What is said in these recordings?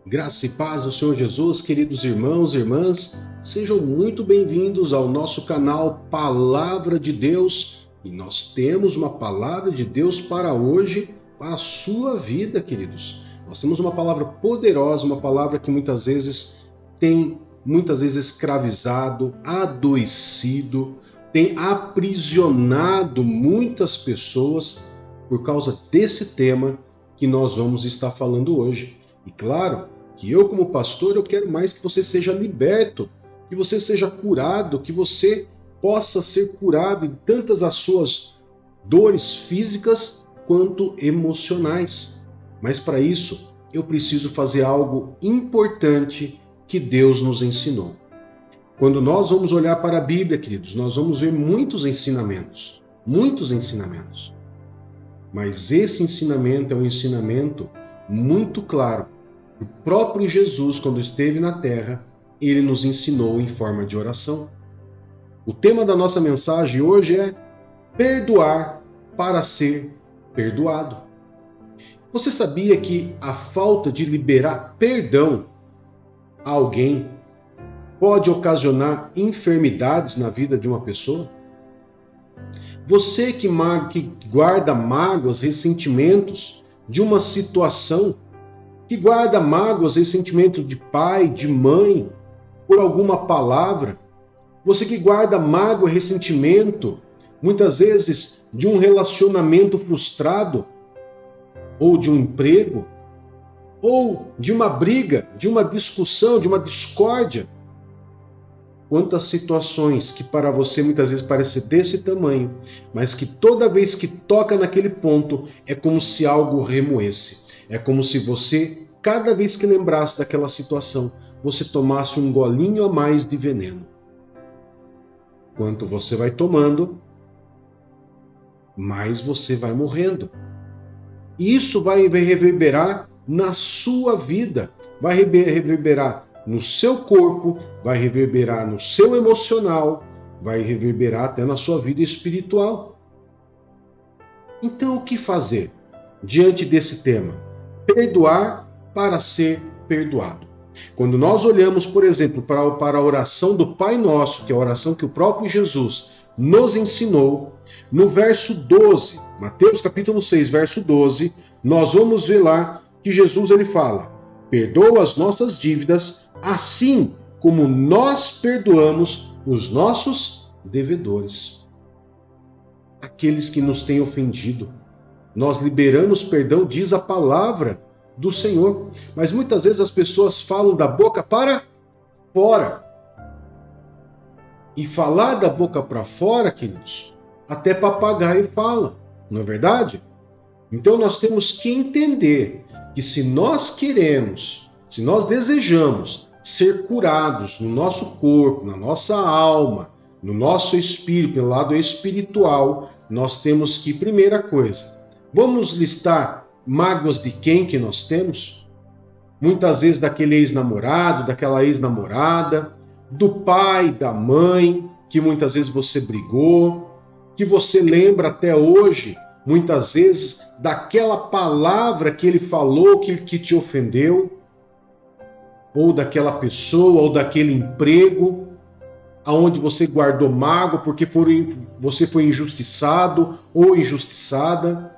Graça e paz do Senhor Jesus, queridos irmãos e irmãs, sejam muito bem-vindos ao nosso canal Palavra de Deus. E nós temos uma palavra de Deus para hoje, para a sua vida, queridos. Nós temos uma palavra poderosa, uma palavra que muitas vezes tem escravizado, adoecido, tem aprisionado muitas pessoas por causa desse tema que nós vamos estar falando hoje. E claro, que eu como pastor, eu quero mais que você seja liberto, que você seja curado, que você possa ser curado em tantas as suas dores físicas quanto emocionais. Mas para isso, eu preciso fazer algo importante que Deus nos ensinou. Quando nós vamos olhar para a Bíblia, queridos, nós vamos ver muitos ensinamentos. Mas esse ensinamento é um ensinamento muito claro. O próprio Jesus, quando esteve na terra, ele nos ensinou em forma de oração. O tema da nossa mensagem hoje é perdoar para ser perdoado. Você sabia que a falta de liberar perdão a alguém pode ocasionar enfermidades na vida de uma pessoa? Você que guarda mágoas, ressentimentos de uma situação, que guarda mágoas, ressentimento de pai, de mãe, por alguma palavra, você que guarda mágoa, ressentimento, muitas vezes de um relacionamento frustrado, ou de um emprego, ou de uma briga, de uma discussão, de uma discórdia. Quantas situações que para você muitas vezes parecem desse tamanho, mas que toda vez que toca naquele ponto é como se algo remoesse. É como se você, cada vez que lembrasse daquela situação, você tomasse um golinho a mais de veneno. Quanto você vai tomando, mais você vai morrendo. E isso vai reverberar na sua vida, vai reverberar no seu corpo, vai reverberar no seu emocional, vai reverberar até na sua vida espiritual. Então, o que fazer diante desse tema? Perdoar para ser perdoado. Quando nós olhamos, por exemplo, para a oração do Pai Nosso, que é a oração que o próprio Jesus nos ensinou, no verso 12, Mateus capítulo 6, verso 12, nós vamos ver lá que Jesus ele fala: perdoa as nossas dívidas, assim como nós perdoamos os nossos devedores. Aqueles que nos têm ofendido. Nós liberamos perdão, diz a palavra do Senhor. Mas muitas vezes as pessoas falam da boca para fora. E falar da boca para fora, queridos, até papagaio fala, não é verdade? Então nós temos que entender que se nós queremos, se nós desejamos ser curados no nosso corpo, na nossa alma, no nosso espírito, pelo lado espiritual, nós temos que, primeira coisa, vamos listar mágoas de quem que nós temos? Muitas vezes daquele ex-namorado, daquela ex-namorada, do pai, da mãe, que muitas vezes você brigou, que você lembra até hoje, muitas vezes, daquela palavra que ele falou que te ofendeu, ou daquela pessoa, ou daquele emprego, aonde você guardou mágoa porque você foi injustiçado ou injustiçada.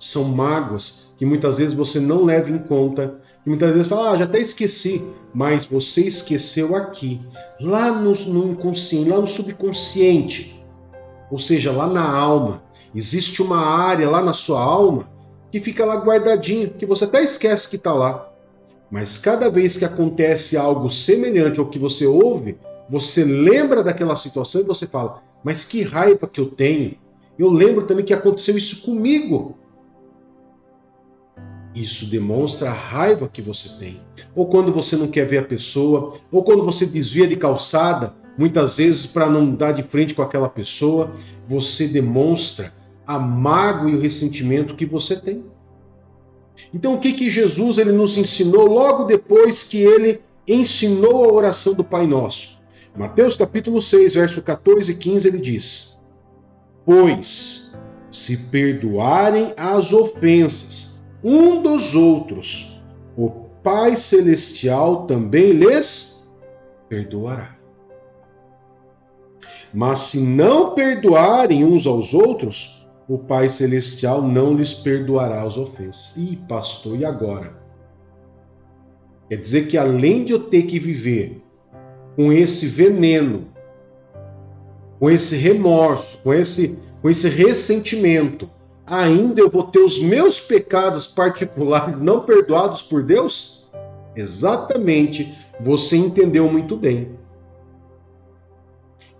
São mágoas que muitas vezes você não leva em conta, que muitas vezes fala, já até esqueci, mas você esqueceu aqui, lá no inconsciente, lá no subconsciente, ou seja, lá na alma. Existe uma área lá na sua alma que fica lá guardadinho, que você até esquece que está lá. Mas cada vez que acontece algo semelhante ao que você ouve, você lembra daquela situação e você fala, mas que raiva que eu tenho. Eu lembro também que aconteceu isso comigo. Isso demonstra a raiva que você tem. Ou quando você não quer ver a pessoa, ou quando você desvia de calçada, muitas vezes para não dar de frente com aquela pessoa, você demonstra a mágoa e o ressentimento que você tem. Então o que Jesus ele nos ensinou logo depois que ele ensinou a oração do Pai Nosso? Mateus capítulo 6, verso 14 e 15, ele diz: pois, se perdoarem as ofensas um dos outros, o Pai Celestial também lhes perdoará. Mas se não perdoarem uns aos outros, o Pai Celestial não lhes perdoará as ofensas. Ih, pastor, e agora? Quer dizer que além de eu ter que viver com esse veneno, com esse remorso, com esse ressentimento, ainda eu vou ter os meus pecados particulares não perdoados por Deus? Exatamente, você entendeu muito bem.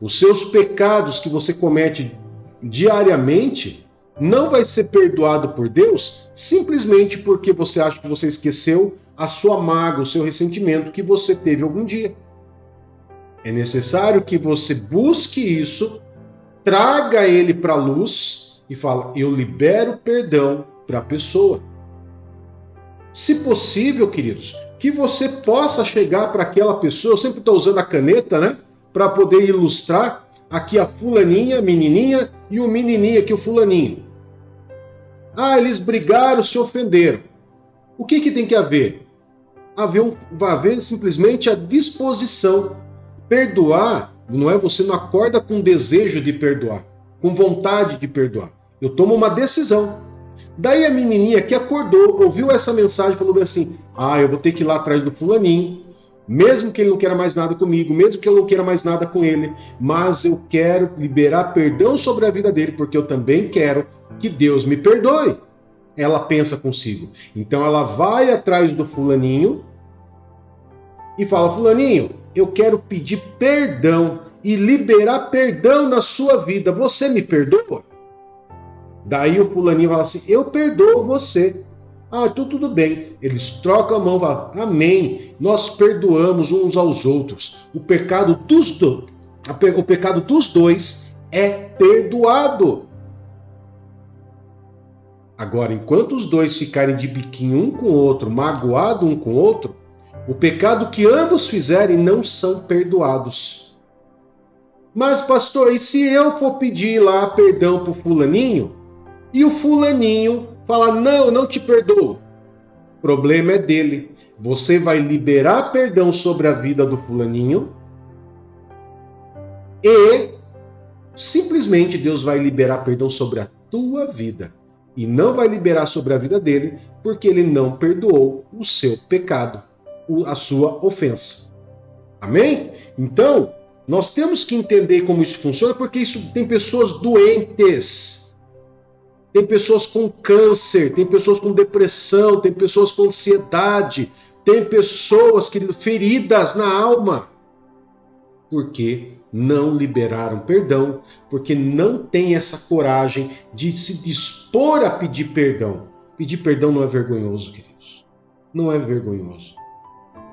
Os seus pecados que você comete diariamente não vai ser perdoado por Deus simplesmente porque você acha que você esqueceu a sua mágoa, o seu ressentimento que você teve algum dia. É necessário que você busque isso, traga ele para a luz e fala, eu libero perdão para a pessoa. Se possível, queridos, que você possa chegar para aquela pessoa, eu sempre estou usando a caneta, né? Para poder ilustrar aqui a fulaninha, a menininha, e o menininho aqui, o fulaninho. Ah, eles brigaram, se ofenderam. O que tem que haver? Vai haver simplesmente a disposição. Perdoar não é você não acorda com desejo de perdoar, com vontade de perdoar. Eu tomo uma decisão. Daí a menininha que acordou, ouviu essa mensagem, falou assim, eu vou ter que ir lá atrás do fulaninho, mesmo que ele não queira mais nada comigo, mesmo que eu não queira mais nada com ele, mas eu quero liberar perdão sobre a vida dele, porque eu também quero que Deus me perdoe. Ela pensa consigo. Então ela vai atrás do fulaninho e fala, fulaninho, eu quero pedir perdão e liberar perdão na sua vida. Você me perdoa? Daí o fulaninho fala assim, eu perdoo você. Então tudo bem. Eles trocam a mão e falam, amém. Nós perdoamos uns aos outros. O pecado dos dois é perdoado. Agora, enquanto os dois ficarem de biquinho um com o outro, magoado um com o outro, o pecado que ambos fizerem não são perdoados. Mas, pastor, e se eu for pedir lá perdão pro fulaninho, e o fulaninho falar, não te perdoo? O problema é dele. Você vai liberar perdão sobre a vida do fulaninho e simplesmente Deus vai liberar perdão sobre a tua vida. E não vai liberar sobre a vida dele porque ele não perdoou o seu pecado, a sua ofensa. Amém? Então, nós temos que entender como isso funciona, porque isso tem pessoas doentes, tem pessoas com câncer, tem pessoas com depressão, tem pessoas com ansiedade, tem pessoas, querido, feridas na alma, porque não liberaram perdão, porque não tem essa coragem de se dispor a pedir perdão. Pedir perdão não é vergonhoso, queridos. Não é vergonhoso.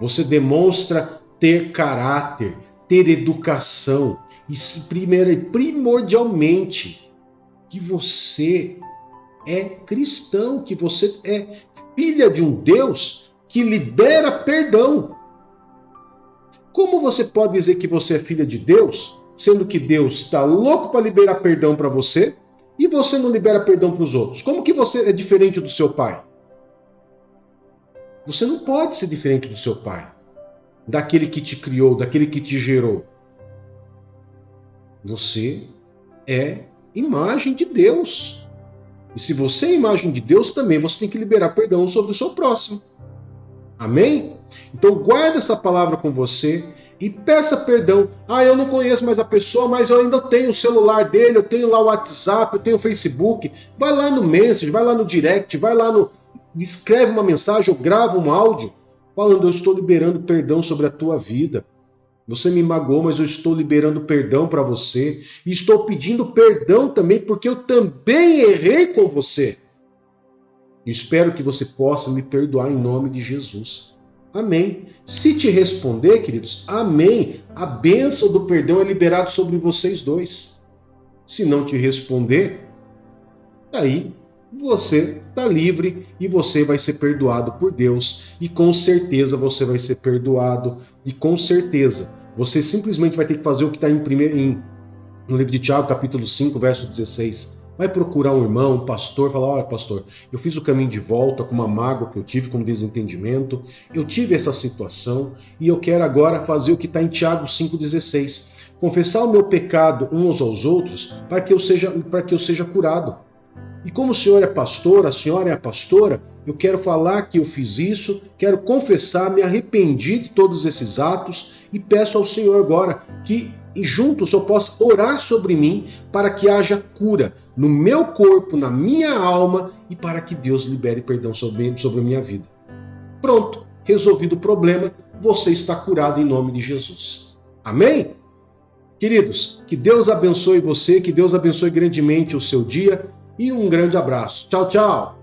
Você demonstra ter caráter, ter educação e primordialmente que você é cristão, que você é filha de um Deus que libera perdão. Como você pode dizer que você é filha de Deus, sendo que Deus está louco para liberar perdão para você e você não libera perdão para os outros? Como que você é diferente do seu pai? Você não pode ser diferente do seu pai, daquele que te criou, daquele que te gerou. Você é imagem de Deus. E se você é imagem de Deus, também você tem que liberar perdão sobre o seu próximo. Amém? Então guarda essa palavra com você e peça perdão. Eu não conheço mais a pessoa, mas eu ainda tenho o celular dele, eu tenho lá o WhatsApp, eu tenho o Facebook. Vai lá no Message, vai lá no Direct, vai lá no... escreve uma mensagem ou grava um áudio falando, eu estou liberando perdão sobre a tua vida. Você me magoou, mas eu estou liberando perdão para você. E estou pedindo perdão também, porque eu também errei com você. Espero que você possa me perdoar em nome de Jesus. Amém. Se te responder, queridos, amém. A bênção do perdão é liberada sobre vocês dois. Se não te responder, aí você está livre e você vai ser perdoado por Deus. E com certeza você vai ser perdoado. E com certeza você simplesmente vai ter que fazer o que está no livro de Tiago, capítulo 5, verso 16. vai procurar um irmão, um pastor, falar: olha, pastor, eu fiz o caminho de volta com uma mágoa que eu tive, com um desentendimento, eu tive essa situação e eu quero agora fazer o que está em Tiago 5,16. Confessar o meu pecado uns aos outros para que eu seja curado. E como o senhor é pastor, a senhora é a pastora, eu quero falar que eu fiz isso, quero confessar, me arrependi de todos esses atos e peço ao Senhor agora que juntos eu possa orar sobre mim para que haja cura no meu corpo, na minha alma e para que Deus libere perdão sobre a minha vida. Pronto, resolvido o problema, você está curado em nome de Jesus. Amém? Queridos, que Deus abençoe você, que Deus abençoe grandemente o seu dia e um grande abraço. Tchau, tchau!